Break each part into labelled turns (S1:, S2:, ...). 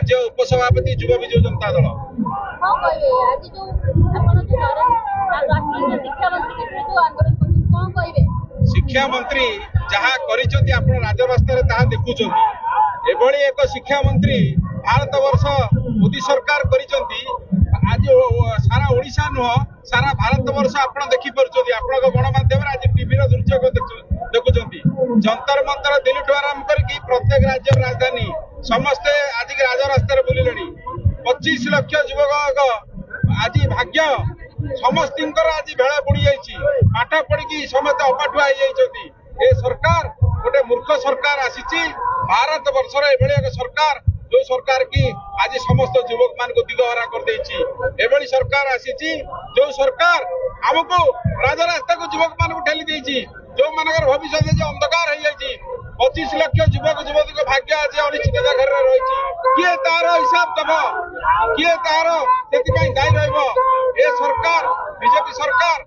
S1: राज्य उपसभापति युवा विजु जनता दल। शिक्षा मंत्री जहाँ कर राजरास्तार देखुं एभली एक शिक्षा मंत्री भारत वर्ष मोदी सरकार आज सारा ओडिशा नुह सारा भारत वर्ष आप देखिपुर आप गणमाध्यम आज टीवी दुर्योग देखुं जंतर मंतर दिल्ली ठू आरंभ कर प्रत्येक राज्य राजधानी समस्ते आज राजरास्तार बुले 25 लाख युवक आज भाग्य समस्त आज भेड़ा बुड़ी पाठ पढ़ी समस्त अपाठुआ हो सरकार गोटे मूर्ख सरकार आसी भारत वर्षर एक सरकार जो सरकार की आज समस्त युवक मान दिगहरा कर सरकार आसी जो सरकार आमको राजरास्ता को युवक मान ठेली देती जो मान भविष्य अंधकार हो 25 लाख युवक युवती भाग्य आज अनिश्चितता घर रही किए तार हिसाब दब किए तार से दायी रही सरकार बीजेपी सरकार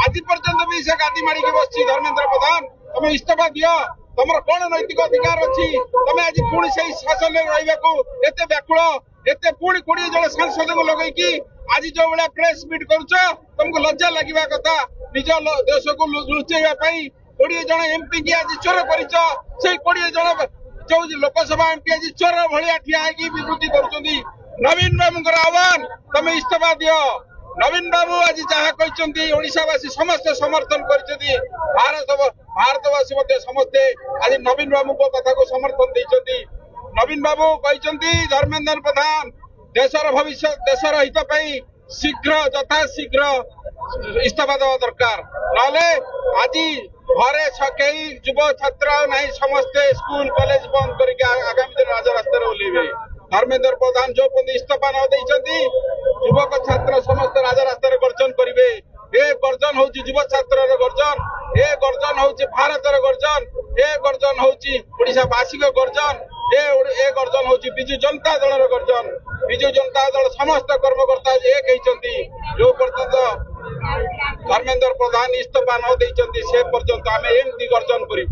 S1: आज पर्यंत भी से गादी माड़ी बस धर्मेंद्र प्रधान तुम इस्तीफा दियो तुम कौन नैतिक अधिकार अच्छी तुम आज पुणी से शासन रहा व्याकुल एत पुणी 20 जन सांसद को लगे आज जो भाया प्रेस मिट कर तुमको लज्जा लगे कथा निज देश को लुचेवाई 20 जन एमपी की आज चोर कर 20 जन जो लोकसभा एमपी आज चोर भाया ठिया विवृत्ति कर नवीन बाबू आह्वान तुम इस्तीफा दियो नवीन बाबू आज जहाँ कहते ओडिशावासी समस्ते समर्थन कर भारतवासी समस्ते आज नवीन बाबू कथा को समर्थन देते नवीन बाबू कहते धर्मेंद्र प्रधान देशर भविष्य देशर हित शीघ्र यथा शीघ्र इस्तीफा देवा दरकार ना आज घरे कई युव छात्र ना समस्ते स्कूल कॉलेज बंद करके आगामी दिन राजरास्तार ओल्लैबे धर्मेंद्र प्रधान जो इस्तीफा न देते युवक छात्र समस्त राजरास्तार गर्जन करेंगे ए गर्जन हूँ युव छात्र गर्जन ए गर्जन हूँ भारत गर्जन ए गर्जन हूँ ओडिशावासी गर्जन ए गर्जन हूँ विजु जनता दल गर्जन विजु जनता दल समस्त कर्मकर्ता एक होती जो पर्यंत धर्मेंद्र प्रधान इस्तीफा न देते से पर्यंत आम एमती गर्जन करूँ।